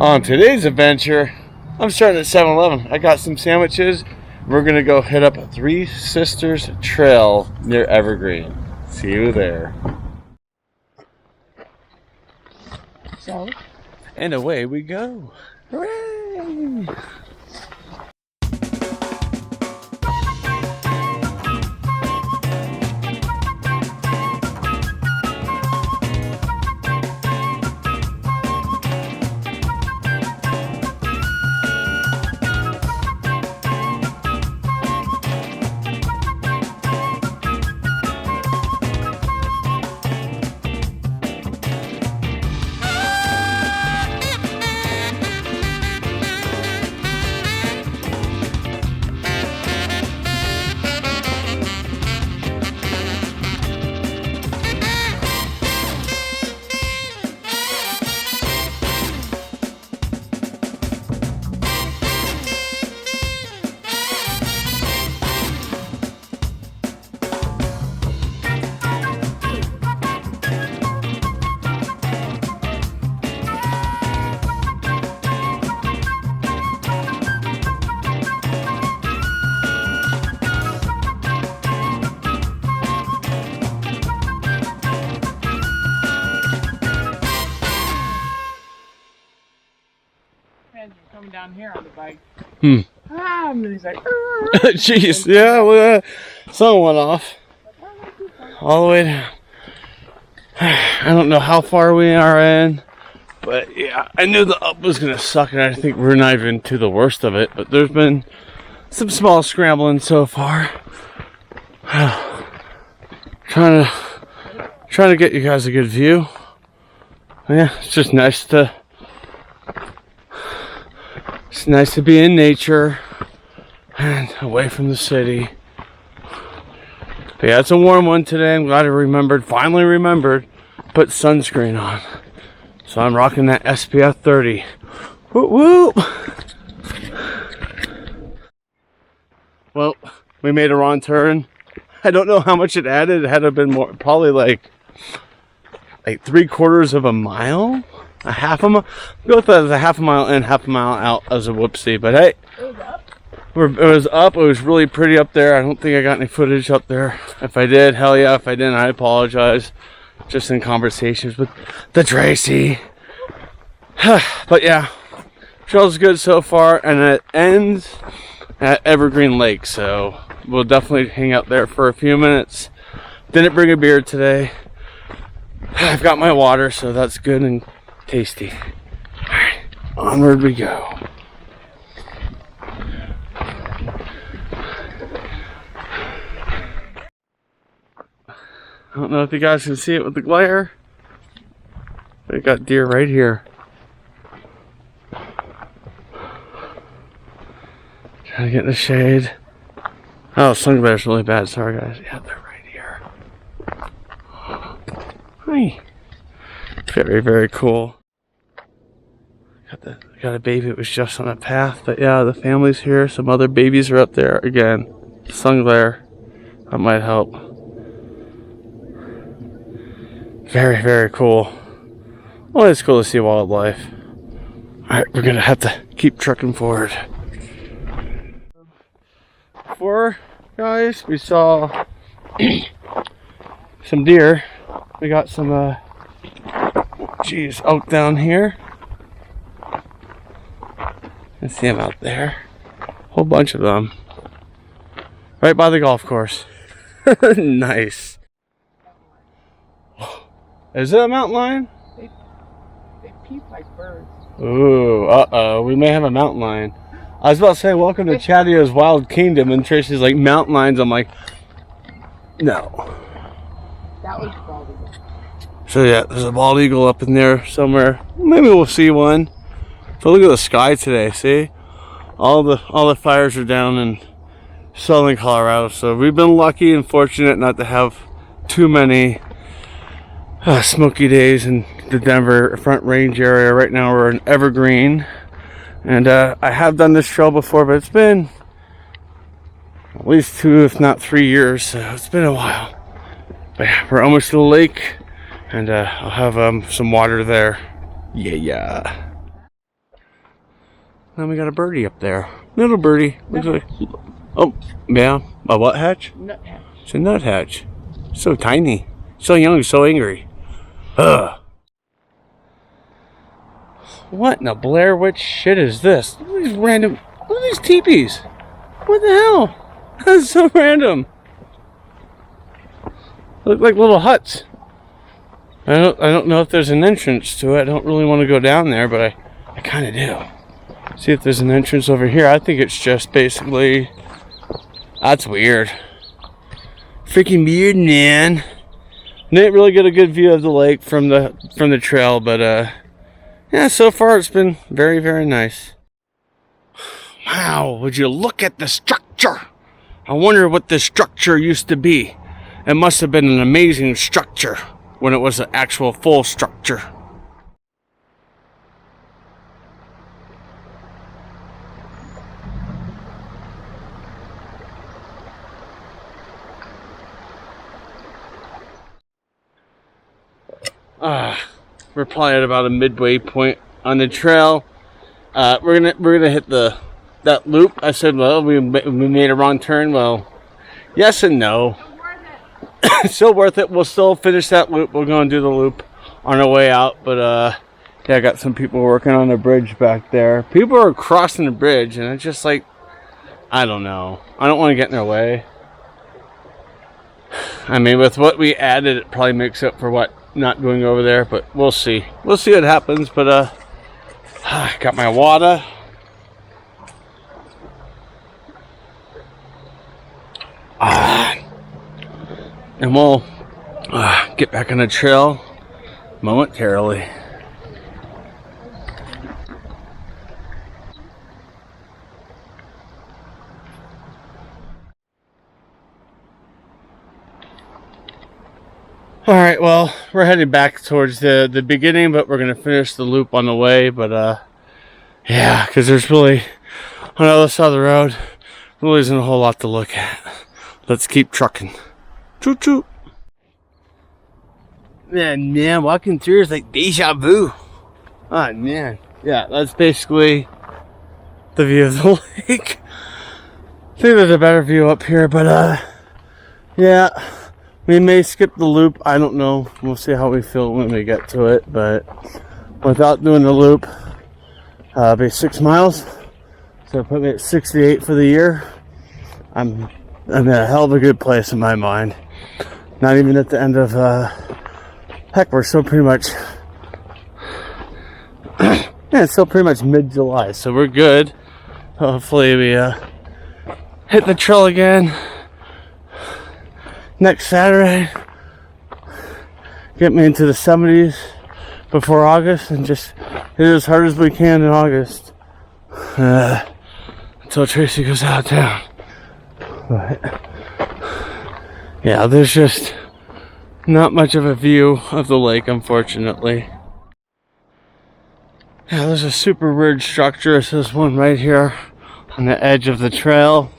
On today's adventure, I'm starting at 7-Eleven. I got some sandwiches. We're gonna go hit up Three Sisters Trail near Evergreen. See you there. So, and away we go. Hooray! coming down here on the bike. And he's like, jeez, yeah, well, something went off. All the way down. I don't know how far we are in, but yeah, I knew the up was going to suck, and I think we're not even to the worst of it, but there's been some small scrambling so far. Trying to get you guys a good view. Yeah, it's just nice to be in nature and away from the city. But yeah, it's a warm one today. I'm glad I finally remembered, put sunscreen on. So I'm rocking that SPF 30. Whoop whoop. Well, we made a wrong turn. I don't know how much it added. It had to have been more, probably like 3/4 of a mile, a half a mile. Go with that as a half a mile in, half a mile out as a whoopsie. But hey, it was up. It was up. It was really pretty up there. I don't think I got any footage up there. If I did, hell yeah. If I didn't, I apologize. Just in conversations with the Tracy. But yeah, trail's good so far, and it ends at Evergreen Lake. So we'll definitely hang out there for a few minutes. Didn't bring a beer today. I've got my water, so that's good and tasty. All right, onward we go. I don't know if you guys can see it with the glare. They got deer right here. Trying to get in the shade. Oh, sun glare's really bad. Sorry, guys. Yeah, they're right here. Hi. Very, very cool. Got a baby that was just on a path. But yeah, the family's here. Some other babies are up there. Again, sun glare. That might help. Very, very cool. Well, it's cool to see wildlife. Alright, we're gonna have to keep trucking forward. Before, guys, we saw some deer. We got some, elk down here. I see them out there. Whole bunch of them. Right by the golf course. Nice. Is it a mountain lion? They peep like birds. Ooh, uh-oh. We may have a mountain lion. I was about to say, welcome to Chatio's Wild Kingdom, and Tracy's like, mountain lions. I'm like, no. That was bald eagle. So yeah, there's a bald eagle up in there somewhere. Maybe we'll see one. So look at the sky today, see? All the fires are down in southern Colorado, so we've been lucky and fortunate not to have too many smoky days in the Denver Front Range area. Right now we're in Evergreen, and I have done this trail before, but it's been at least 2 if not 3 years, so it's been a while. But yeah, we're almost to the lake, and I'll have some water there. Yeah. Then we got a birdie up there. Little birdie. Looks like, oh, yeah. A what hatch? Nuthatch. It's a nuthatch. So tiny. So young, so angry. Ugh. What in the Blair Witch shit is this? Look at these random... Look at these teepees. What the hell? That's so random. Look like little huts. I don't know if there's an entrance to it. I don't really want to go down there, but I kind of do. See if there's an entrance over here. I think it's just basically... That's weird. Freaking weird, man. Didn't really get a good view of the lake from the trail, but yeah, so far it's been very, very nice. Wow, would you look at the structure? I wonder what this structure used to be. It must have been an amazing structure when it was an actual full structure. We're probably at about a midway point on the trail. We're gonna hit that loop. I said, well, we made a wrong turn. Well, yes and no. Still worth it. We'll still finish that loop. We're gonna do the loop on our way out. But yeah, I got some people working on the bridge back there. People are crossing the bridge, and it's just like, I don't know. I don't want to get in their way. I mean, with what we added, it probably makes up for what not going over there, but we'll see. We'll see what happens. But got my water. And we'll get back on the trail momentarily. Alright, well, we're heading back towards the beginning, but we're going to finish the loop on the way. But, yeah, because there's really, on the other side of the road, really isn't a whole lot to look at. Let's keep trucking. Choo choo. Man, walking through is like deja vu. Oh, man. Yeah, that's basically the view of the lake. I think there's a better view up here, but, yeah. We may skip the loop. I don't know. We'll see how we feel when we get to it. But without doing the loop, it'll be 6 miles. So put me at 68 for the year. I'm in a hell of a good place in my mind. Not even at the end of, heck, we're still pretty much, yeah, it's still pretty much mid-July. So we're good. Hopefully we hit the trail again next Saturday, get me into the 70s before August, and just hit it as hard as we can in August until Tracy goes out of town. But yeah, there's just not much of a view of the lake, unfortunately. Yeah, there's a super weird structure. It's this one right here on the edge of the trail.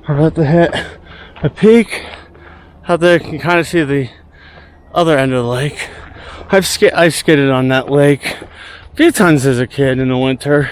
We're about to hit a peak. Out there you can kind of see the other end of the lake. I've skated on that lake a few times as a kid in the winter.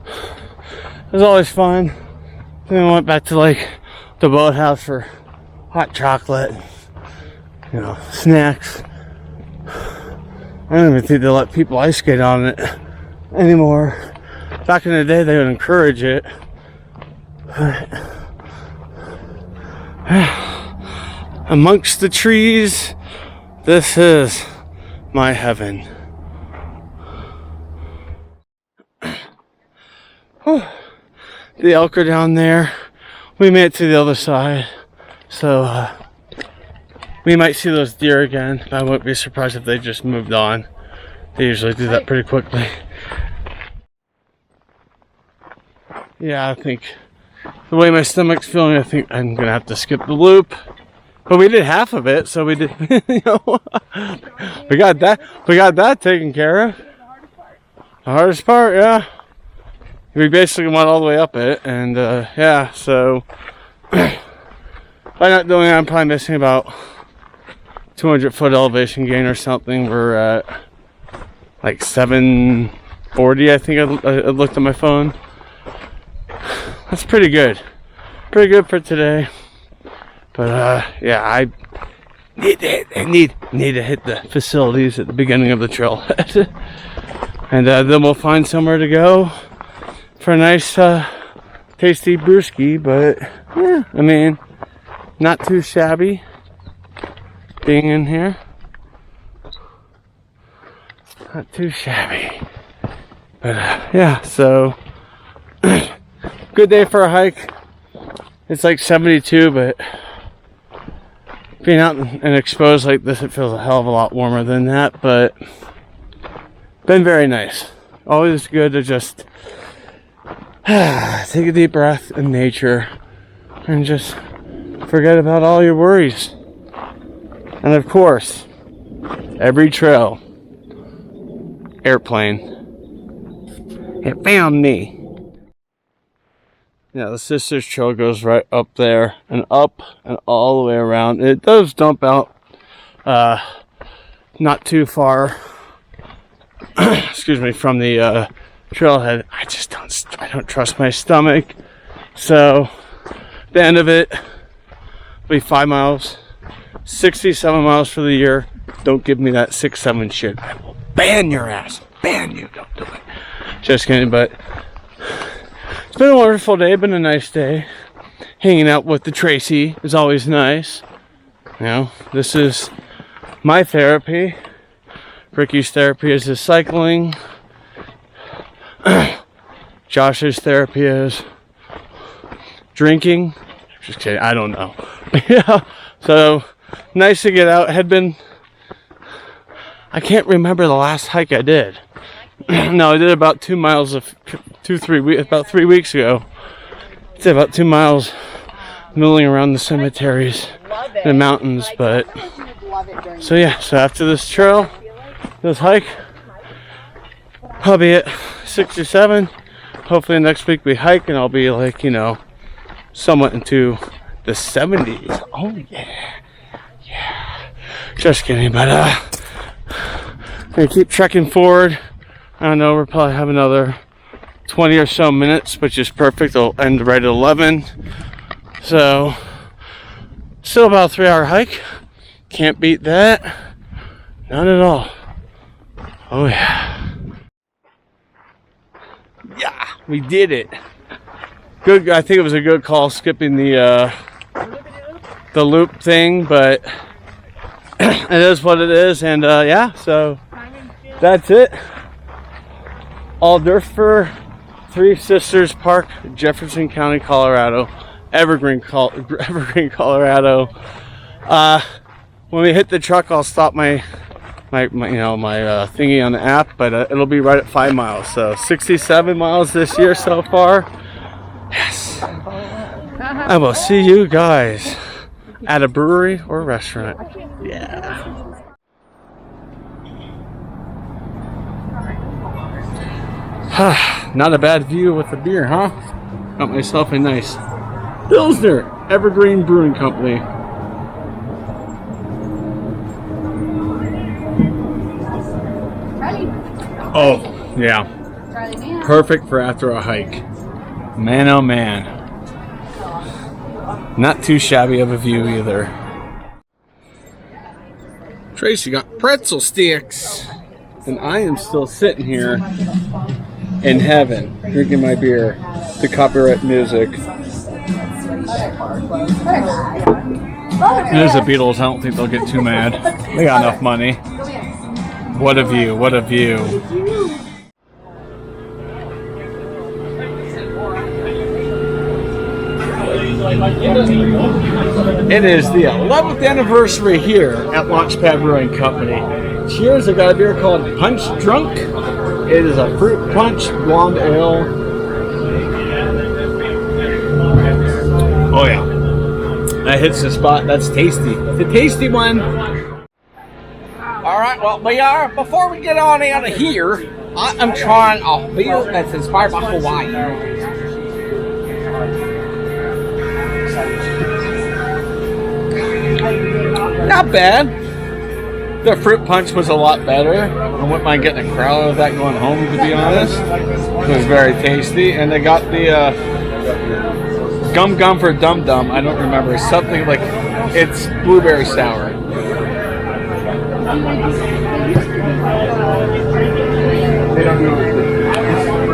It was always fun. Then I went back to like the boathouse for hot chocolate, you know, snacks. I don't even think they let people ice skate on it anymore. Back in the day they would encourage it. Amongst the trees, this is my heaven. The elk are down there. We made it to the other side, so we might see those deer again. I wouldn't be surprised if they just moved on. They usually do that pretty quickly. Yeah, I think the way my stomach's feeling, I think I'm gonna have to skip the loop. But we did half of it, so we did. You know, we got that taken care of. The hardest part, yeah. We basically went all the way up it, and yeah. So by not doing it, I'm probably missing about 200-foot elevation gain or something. We're at like 7:40, I think I looked at my phone. That's pretty good. Pretty good for today. But yeah, I need to hit the facilities at the beginning of the trailhead. And then we'll find somewhere to go for a nice tasty brewski. But yeah, I mean, not too shabby being in here. Not too shabby. But yeah, so good day for a hike. It's like 72, but being out and exposed like this, it feels a hell of a lot warmer than that. But been very nice. Always good to just take a deep breath in nature and just forget about all your worries. And of course, every trail, airplane, it found me. Yeah, the Sisters Trail goes right up there and up and all the way around. It does dump out not too far excuse me, from the trailhead. I don't trust my stomach. So the end of it will be 5 miles, 67 miles for the year. Don't give me that 6-7 shit. I will ban your ass. Ban you. Don't do it. Just kidding, but it's been a wonderful day, been a nice day. Hanging out with the Tracy is always nice. You know, this is my therapy. Ricky's therapy is his cycling. Josh's therapy is drinking. Just kidding, I don't know. Yeah, so nice to get out. I can't remember the last hike I did. No, I did about 2 miles about 3 weeks ago. I did about 2 miles milling around the cemeteries and the mountains, but so yeah, so after this trail, this hike, I'll be at 67. Hopefully next week we hike and I'll be like, you know, somewhat into the 70s. Oh yeah. Just kidding, but gonna keep trekking forward. I don't know, we'll probably have another 20 or so minutes, which is perfect. It'll end right at 11. So still about a 3-hour hike. Can't beat that. Not at all. Oh yeah. Yeah, we did it. Good. I think it was a good call skipping the loop thing, but it is what it is. And yeah, so that's it. All dirt for Three Sisters Park, Jefferson County, Colorado. Evergreen, Colorado. When we hit the truck, I'll stop my thingy on the app, but it'll be right at 5 miles. So 67 miles this year so far. Yes. I will see you guys at a brewery or restaurant. Yeah. Not a bad view with the beer, huh? Got myself a nice Pilsner, Evergreen Brewing Company. Oh, yeah. Perfect for after a hike. Man, oh man. Not too shabby of a view either. Tracy got pretzel sticks. And I am still sitting here in heaven, drinking my beer to copyright music. It is the Beatles. I don't think they'll get too mad. They got enough money. What a view, what a view. It is the 11th anniversary here at Launchpad Brewing Company. Cheers, I got a beer called Punch Drunk. It is a fruit punch blonde ale. Oh yeah. That hits the spot. That's tasty. It's a tasty one. Alright, well, before we get on out of here, I am trying a beer that's inspired by Hawaii. Not bad. The fruit punch was a lot better. I wouldn't mind getting a crowd of that going home, to be honest. It was very tasty. And they got the gum for dum dum. I don't remember. Something like, it's blueberry sour.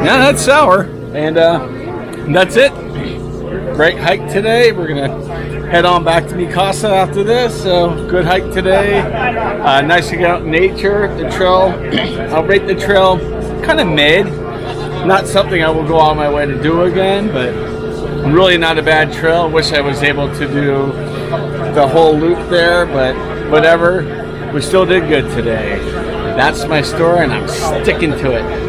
Yeah, that's sour. And that's it. Great hike today. We're gonna head on back to Mikasa after this. So good hike today. Nice to get out in nature. The trail, I'll rate the trail kind of mid. Not something I will go out of my way to do again, but really not a bad trail. Wish I was able to do the whole loop there, but whatever. We still did good today. That's my story, and I'm sticking to it.